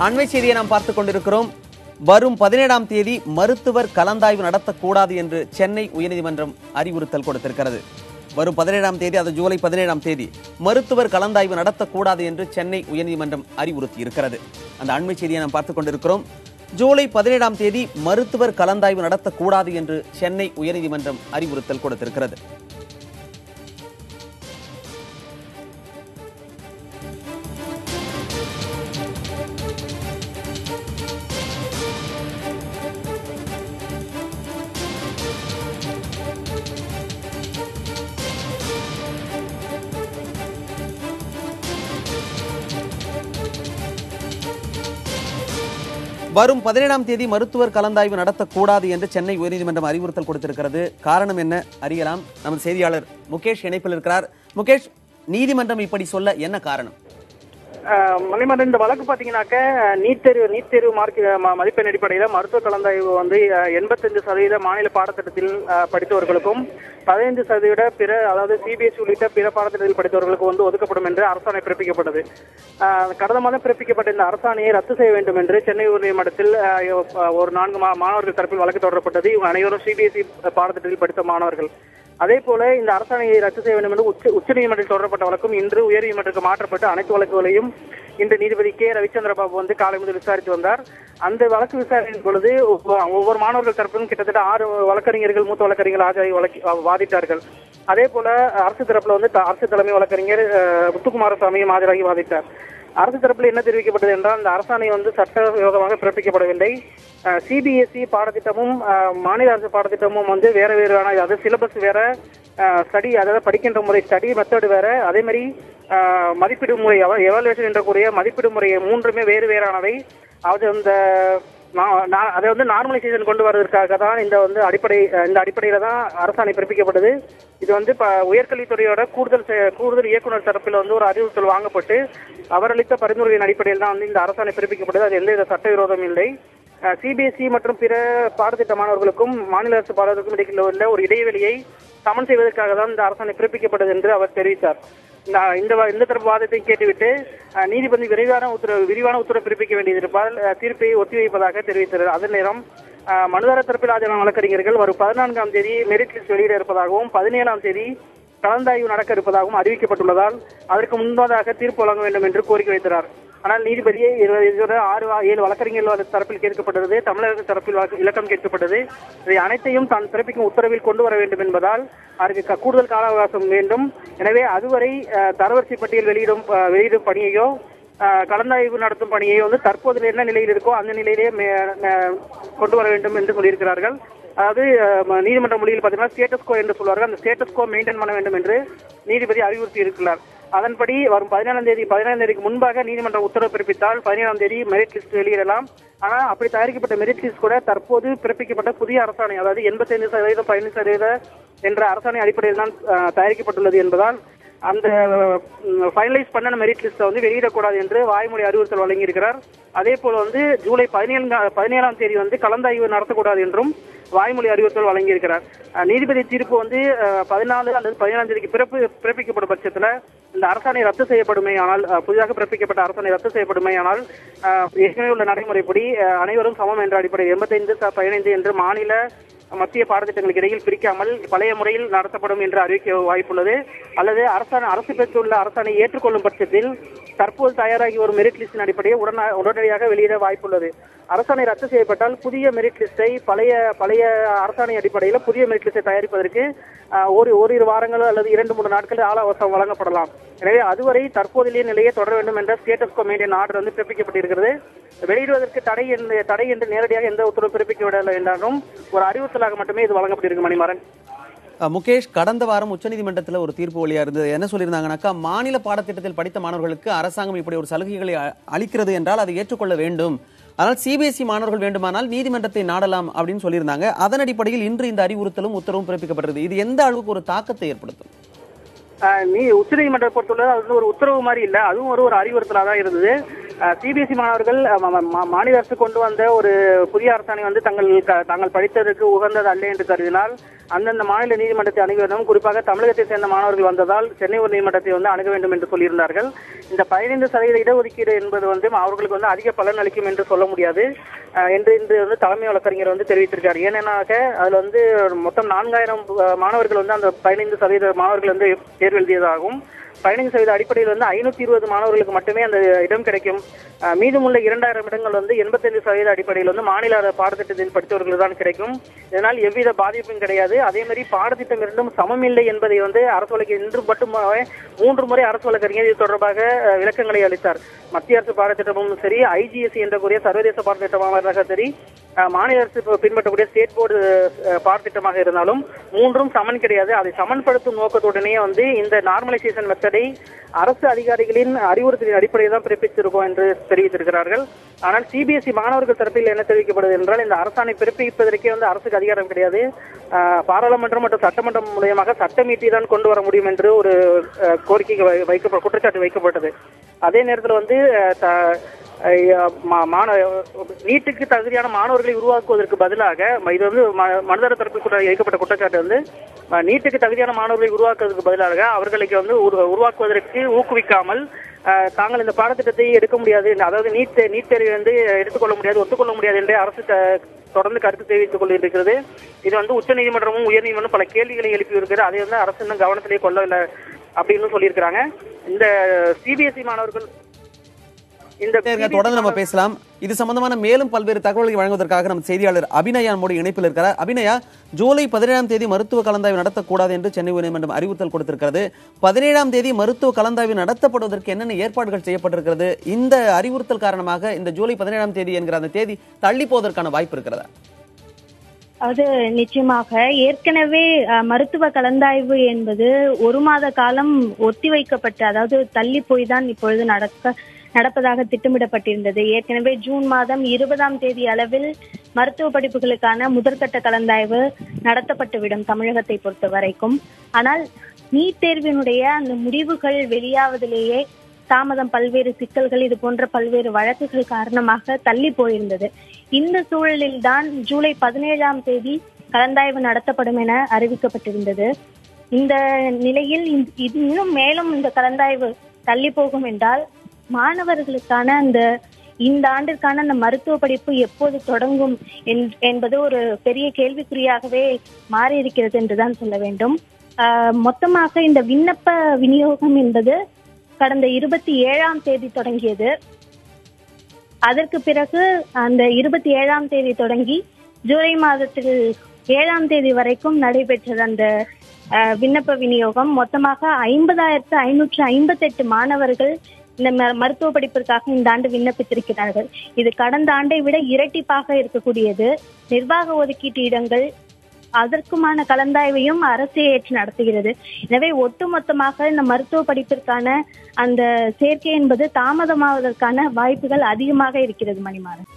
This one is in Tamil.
அண்மை செய்தியை நாம் பார்த்துக் கொண்டிருக்கிறோம். வரும் 17ஆம் தேதி மருத்துவர் கலந்தாய்வு நடத்தக்கூடாது என்று சென்னை உயர்நீதிமன்றம் அறிவுறுத்தல் கொடுத்திருக்கிறது. வரும் 17ஆம் தேதி, அது ஜூலை 17ஆம் தேதி மருத்துவர் கலந்தாய்வு நடத்தக்கூடாது என்று சென்னை உயர்நீதிமன்றம் அறிவுறுத்தி இருக்கிறது. அந்த அண்மை செய்தியை நாம் பார்த்துக் கொண்டிருக்கிறோம். ஜூலை 17ஆம் தேதி மருத்துவர் கலந்தாய்வு நடத்தக்கூடாது என்று சென்னை உயர்நீதிமன்றம் அறிவுறுத்தல் கொடுத்திருக்கிறது. வரும் 17ஆம் தேதி மருத்துவர் கலந்தாய்வு நடத்தக்கூடாது என்று சென்னை உயர்நீதிமன்றம் அறிவுறுத்தல் கொடுத்திருக்கிறது. காரணம் என்ன அறியலாம். நமது செய்தியாளர் முகேஷ் இணைப்பில் இருக்கிறார். முகேஷ், நீதிமன்றம் இப்படி சொல்ல என்ன காரணம்? மணிமன்றம், இந்த வழக்கு பாத்தீங்கன்னாக்க நீட் தேர்வு மதிப்பெண் அடிப்படையில மருத்துவ கலந்தாய்வு வந்து 85% மாநில பாடத்திட்டத்தில் படித்தவர்களுக்கும் 15% பிற, அதாவது சிபிஎஸ்இ உள்ளிட்ட பிற பாடத்திட்டத்தில் படித்தவர்களுக்கு வந்து ஒதுக்கப்படும் என்று அரசாணை பிறப்பிக்கப்பட்டது. கடந்த மாதம் பிறப்பிக்கப்பட்ட இந்த அரசாணையை ரத்து செய்ய வேண்டும் என்று சென்னை உயர்நீதிமன்றத்தில் ஒரு 4 மாணவர்கள் தரப்பில் வழக்கு தொடரப்பட்டது. இவங்க அனைவரும் சிபிஎஸ்இ பாடத்திட்டத்தில் படித்த மாணவர்கள். அதே போல இந்த அரசாணையை ரத்து செய்ய வேண்டும் என்று உச்சநீதிமன்றத்தில் தொடரப்பட்ட வழக்கும் இன்று உயர்நீதிமன்றத்துக்கு மாற்றப்பட்டு அனைத்து வழக்குகளையும் இன்று நீதிபதி கே ரவிச்சந்திர பாபு வந்து காலை முதல் விசாரித்து வந்தார். அந்த வழக்கு விசாரணையின் பொழுது ஒவ்வொரு மாணவர்கள் தரப்பிலும் கிட்டத்தட்ட 6 வழக்கறிஞர்கள், மூத்த வழக்கறிஞர்கள் ஆஜராகி வாதிட்டார்கள். அதே போல அரசு தரப்புல வந்து அரசு தலைமை வழக்கறிஞர் முத்துக்குமாரசாமியும் ஆஜராகி வாதிட்டார். அரசு தரப்பில் என்ன தெரிவிக்கப்பட்டது என்றால், இந்த அரசாணை வந்து சட்டவிரோதமாக பிறப்பிக்கப்படவில்லை. சிபிஎஸ்இ பாடத்திட்டமும் மாநில அரசு பாடத்திட்டமும் வந்து வேற வேறான, அதாவது சிலபஸ் வேற, ஸ்டடி, அதாவது படிக்கின்ற முறை, ஸ்டடி மெத்தட் வேற, அதே மாதிரி மதிப்பீடு முறை, எவாலுவேஷன் என்றக்கூடிய மதிப்பீடு முறை மூன்றுமே வேறு வேறானவை. அது அதை வந்து நார்மலைசேஷன் கொண்டு வருவதற்காக தான் இந்த அடிப்படையில தான் அரசாணை பிறப்பிக்கப்பட்டது. இது வந்து உயர்கல்வித்துறையோட கூடுதல் இயக்குநர் தரப்பில் வந்து ஒரு அறிவுறுத்தல் வாங்கப்பட்டு அவர் அளித்த பரிந்துரையின் அடிப்படையில் தான் வந்து இந்த அரசாணை பிறப்பிக்கப்பட்டது. அது எந்தவித சட்டவிரோதம் இல்லை. சிபிஎஸ்இ மற்றும் பிற பாடத்திட்ட மாணவர்களுக்கும் மாநில அரசு பாடத்திற்கும் இடையில் உள்ள ஒரு இடைவெளியை சமன் செய்வதற்காக தான் இந்த அரசாணை பிறப்பிக்கப்பட்டது என்று அவர் தெரிவித்தார். இந்த தரப்பு வாதத்தை கேட்டுவிட்டு நீதிபதி விரிவான உத்தரவு பிறப்பிக்க வேண்டியிருப்பால் தீர்ப்பை ஒத்திவைப்பதாக தெரிவித்தார். அதே நேரம் மனுதாரர் தரப்பில் ஆஜரான வழக்கறிஞர்கள் வரும் 14ஆம் தேதி மெரிட் லிஸ்ட் வெளியிட இருப்பதாகவும் 17ஆம் தேதி கலந்தாய்வு நடக்க இருப்பதாகவும் அறிவிக்கப்பட்டுள்ளதால் அதற்கு முன்பதாக தீர்ப்பு வழங்க வேண்டும் என்று கோரிக்கை வைத்தார். ஆனால் நீதிபதியை 6-7 வழக்கறிஞர்கள் தரப்பில் கேட்கப்பட்டது, தமிழக தரப்பில் இலக்கம் கேட்கப்பட்டது. இதை அனைத்தையும் தான் பிறப்பிக்கும் உத்தரவில் கொண்டு வர வேண்டும் என்பதால் அதற்கு கூடுதல் கால அவகாசம் வேண்டும். எனவே அதுவரை தரவரிசை பட்டியல் வெளியிடும் பணியையோ கலந்தாய்வு நடத்தும் பணியையோ வந்து தற்போது என்ன நிலையில் இருக்கோ அந்த நிலையிலே கொண்டு வர வேண்டும் என்று சொல்லியிருக்கிறார்கள். அதாவது நீதிமன்ற மொழியில் பார்த்தீங்கன்னா ஸ்டேட்டஸ் கோ என்று சொல்வார்கள். அந்த ஸ்டேட்டஸ் கோ மெயின்டைன் பண்ண வேண்டும் என்று நீதிபதி அறிவுறுத்தி இருக்கிறார். அதன்படி வரும் 17ஆம் தேதிக்கு முன்பாக நீதிமன்றம் உத்தரவு பிறப்பித்தால் 17ஆம் தேதி மெரிட் லிஸ்ட் வெளியிடலாம். ஆனால் அப்படி தயாரிக்கப்பட்ட மெரிட் லிஸ்ட் கூட தற்போது பிறப்பிக்கப்பட்ட புதிய அரசாணை, அதாவது 85% 15% என்ற அரசாணை அடிப்படையில் தான் தயாரிக்கப்பட்டுள்ளது என்பதால் அந்த ஃபைனலைஸ் பண்ண மெரிட் லிஸ்ட்டை வந்து வெளியிடக்கூடாது என்று வாய்மொழி அறிவுறுத்தல் வழங்கியிருக்கிறார். அதே போல வந்து ஜூலை 17ஆம் தேதி வந்து கலந்தாய்வு நடத்தக்கூடாது என்றும் வாய்மொழி அறிவுறுத்தல் வழங்கியிருக்கிறார். நீதிபதி தீர்ப்பு வந்து 14 அல்லது 17ஆம் தேதிக்கு பிறப்பிக்கப்படும் பட்சத்தில் இந்த அரசாணை ரத்து செய்யப்படுமே ஆனால், புதிதாக பிறப்பிக்கப்பட்ட அரசாணை ரத்து செய்யப்படுமே ஆனால் ஏற்கனவே உள்ள நடைமுறைப்படி அனைவரும் சமம் என்ற அடிப்படையில் 85-15 என்று மாநில மத்திய பாடத்திட்டங்களுக்கு இடையில் பிரிக்காமல் பழைய முறையில் நடத்தப்படும் என்று அறிவிக்க வாய்ப்புள்ளது. அல்லது அரசு பெற்றுள்ள அரசாணை ஏற்றுக்கொள்ளும் பட்சத்தில் தற்போது தயாராகி வரும் மெரிட் லிஸ்டின் அடிப்படையை உடனடியாக வெளியிட வாய்ப்புள்ளது. அரசாணை ரத்து செய்யப்பட்டால் புதிய மெரிட் லிஸ்டை பழைய அரசாணை அடிப்படையில் புதிய மெரிட் லிஸ்டை தயாரிப்பதற்கு ஓரிரு வாரங்கள் அல்லது 2-3 நாட்கள் கால அவகாசம் வழங்கப்படலாம். எனவே அதுவரை தற்போதைய நிலையை தொடர வேண்டும் என்ற ஸ்டேட்டஸ் கோ மெயின்டைன் ஆர்டர் வந்து பிறப்பிக்கப்பட்டிருக்கிறது. வெளியிடுவதற்கு தடை என்று நேரடியாக எந்த உத்தரவு பிறப்பிக்கப்படவில்லை என்றாலும் ஒரு அறிவுறுத்தலாக மட்டுமே இது வழங்கப்பட்டிருக்கு. மணிமாறன். முகேஷ், கடந்த வாரம் உச்சநீதிமன்றத்தில் ஒரு தீர்ப்பு வழியா இருந்தது. என்ன சொல்லியிருந்தாங்கன்னாக்கா, மாநில பாடத்திட்டத்தில் படித்த மாணவர்களுக்கு அரசாங்கம் இப்படி ஒரு சலுகைகளை அளிக்கிறது என்றால் அதை ஏற்றுக்கொள்ள வேண்டும். ஆனால் சிபிஎஸ்இ மாணவர்கள் வேண்டுமானால் நீதிமன்றத்தை நாடலாம் அப்படின்னு சொல்லியிருந்தாங்க. அதன் அடிப்படையில் இன்று இந்த அறிவுறுத்தலும் உத்தரவும் பிறப்பிக்கப்பட்டது. இது எந்த அளவுக்கு ஒரு தாக்கத்தை ஏற்படுத்தும்? உச்சநீதிமன்றத்தை பொறுத்தவரை அது ஒரு உத்தரவு மாதிரி இல்ல, அதுவும் ஒரு அறிவுறுத்தலாக தான் இருந்தது. சிபிஎஸ்இ மாணவர்கள் மாநில அரசு கொண்டு வந்த ஒரு புதிய அரசாணை வந்து தாங்கள் படித்ததற்கு உகந்தது அல்ல என்று கருதினால் அந்தந்த மாநில நீதிமன்றத்தை அணுக வேண்டும். குறிப்பாக தமிழகத்தை சேர்ந்த மாணவர்கள் வந்ததால் சென்னை உயர்நீதிமன்றத்தை வந்து அணுக வேண்டும் என்று சொல்லியிருந்தார்கள். இந்த 15% இடஒதுக்கீடு என்பது வந்து அவர்களுக்கு வந்து அதிக பலன் அளிக்கும் என்று சொல்ல முடியாது என்று இன்று வந்து தலைமை வழக்கறிஞர் வந்து தெரிவித்திருக்கார். ஏனெனாக அதுல வந்து மொத்தம் 4000 மாணவர்கள் வந்து அந்த 15% மாணவர்கள் வந்து தேர்வு எழுதியதாகும். 15% அடிப்படையில் வந்து 520 மாணவர்களுக்கு மட்டுமே அந்த இடம் கிடைக்கும். மீதமுள்ள 2000 இடங்கள் வந்து 85% அடிப்படையில் வந்து மாநில பாடத்திட்டத்தில் படித்தவர்கள் தான் கிடைக்கும். இதனால் எவ்வித பாதிப்பும் கிடையாது. அதே மாதிரி பாடத்திட்டம் இரண்டும் சமமில்லை என்பதை வந்து அரசு வழக்கு இன்று மட்டும் 3 முறை அரசு வழக்கறிஞர் இது தொடர்பாக விளக்கங்களை அளித்தார். மத்திய அரசு பாடத்திட்டமும் சரி, IGSE என்ற கூடிய சர்வதேச பாடத்திட்டமாக சரி, மாநில அரசு பின்பற்றக்கூடிய ஸ்டேட் போர்டு பாடத்திட்டமாக இருந்தாலும் மூன்றும் சமன் கிடையாது. அதை சமன்படுத்தும் நோக்கத்துடனே வந்து இந்த நார்மலைசேஷன் மெத்தடை அரசு அதிகாரிகளின் அறிவுறுத்தலின் அடிப்படையில் தான் பிறப்பித்திருக்கோம் என்று தெரிவித்திருக்கிறார்கள். ஆனால் சிபிஎஸ்இ மாணவர்கள் தரப்பில் என்ன தெரிவிக்கப்படுது என்றால், இந்த அரசாணை பிறப்பிப்பதற்கே வந்து அரசுக்கு அதிகாரம் கிடையாது. பாராளுமன்றம் மற்றும் சட்டமன்றம் மூலமாக சட்டமீட்டி தான் கொண்டு வர முடியும் என்று ஒரு கோரிக்கை குற்றச்சாட்டு வைக்கப்பட்டது. அதே நேரத்தில் வந்து நீட்டுக்கு தகுதியான மாணவர்களை உருவாக்குவதற்கு பதிலாக, இது வந்து மனதர தரப்பில் வைக்கப்பட்ட குற்றச்சாட்டு வந்து, நீட்டுக்கு தகுதியான மாணவர்களை உருவாக்குவதற்கு பதிலாக அவர்களுக்கு வந்து உருவாக்குவதற்கு ஊக்குவிக்காமல் தாங்கள் இந்த பாடத்திட்டத்தை எடுக்க முடியாது, அதாவது நீட் தேர்வை வந்து எடுத்துக்கொள்ள முடியாது, ஒத்துக்கொள்ள முடியாது என்று அரசு தொடர்ந்து கருத்து தெரிவித்துக் கொண்டிருக்கிறது. இது வந்து உச்ச நீதிமன்றமும் உயர்நீதிமன்றம் பல கேள்விகளை எழுப்பி இருக்கிறது. அதை வந்து அரசு இன்னும் கவனத்திலே கொள்ளவில்லை அப்படின்னு சொல்லியிருக்கிறாங்க. இந்த சிபிஎஸ்இ மாணவர்கள் தொடர்ந்து நம்ம பேசலாம். இது சம்பந்தமான மேலும் பல்வேறு தகவல்களை வழங்குவதற்காக நம்ம செய்தியாளர் அபிநயா நம்முடைய இணைப்பில் இருக்கிறார். அபிநயா, ஜூலை 17ஆம் தேதி மருத்துவ கலந்தாய்வு நடத்தக்கூடாது என்று சென்னை உயர்நீதிமன்றம் அறிவுறுத்தல் கொடுத்திருக்கிறது. 17ஆம் தேதி மருத்துவ கலந்தாய்வு நடத்தப்படுவதற்கு என்னென்ன ஏற்பாடுகள் செய்யப்பட்டிருக்கிறது? இந்த அறிவுறுத்தல் காரணமாக இந்த ஜூலை 17ஆம் தேதி என்கிற அந்த தேதி தள்ளி போவதற்கான வாய்ப்பு இருக்கிறதா? அது நிச்சயமாக ஏற்கனவே மருத்துவ கலந்தாய்வு என்பது 1 மாத காலம் ஒத்திவைக்கப்பட்டு, அதாவது தள்ளி போய் தான் இப்பொழுது நடப்பதாக திட்டமிடப்பட்டிருந்தது. ஏற்கனவே ஜூன் மாதம் 20ஆம் தேதி அளவில் மருத்துவ படிப்புகளுக்கான முதற்கட்ட கலந்தாய்வு நடத்தப்பட்டுவிடும் தமிழகத்தை பொறுத்த வரைக்கும். ஆனால் நீட் தேர்வினுடைய அந்த முடிவுகள் வெளியாவதிலேயே தாமதம், பல்வேறு சிக்கல்கள், இது போன்ற பல்வேறு வழக்குகள் காரணமாக தள்ளி போயிருந்தது. இந்த சூழலில் தான் ஜூலை 17ஆம் தேதி கலந்தாய்வு நடத்தப்படும் என அறிவிக்கப்பட்டிருந்தது. இந்த நிலையில் இன்னும் மேலும் இந்த கலந்தாய்வு தள்ளி போகும் என்றால் மாணவர்களுக்கான இந்த ஆண்டிற்கான அந்த மருத்துவ படிப்பு எப்போது தொடங்கும் என்பது ஒரு பெரிய கேள்விக்குறியாகவே மாறி இருக்கிறது என்றுதான் சொல்ல வேண்டும். மொத்தமாக இந்த விண்ணப்ப விநியோகம் என்பது கடந்த 27ஆம் தேதி தொடங்கியது. அதற்கு பிறகு அந்த 27ஆம் தேதி தொடங்கி ஜூலை மாதத்தில் 7ஆம் தேதி வரைக்கும் நடைபெற்றது அந்த விண்ணப்ப விநியோகம். மொத்தமாக 50,558 மாணவர்கள் இந்த மருத்துவ படிப்பிற்காக இந்த ஆண்டு விண்ணப்பித்திருக்கிறார்கள். இது கடந்த ஆண்டை விட இரட்டிப்பாக இருக்கக்கூடியது. நிர்வாக ஒதுக்கீட்டு இடங்கள், அதற்குமான கலந்தாய்வையும் அரசே ஏற்று நடத்துகிறது. எனவே ஒட்டுமொத்தமாக இந்த மருத்துவ படிப்பிற்கான அந்த சேர்க்கை என்பது தாமதமாவதற்கான வாய்ப்புகள் அதிகமாக இருக்கிறது. மணிமாறன்.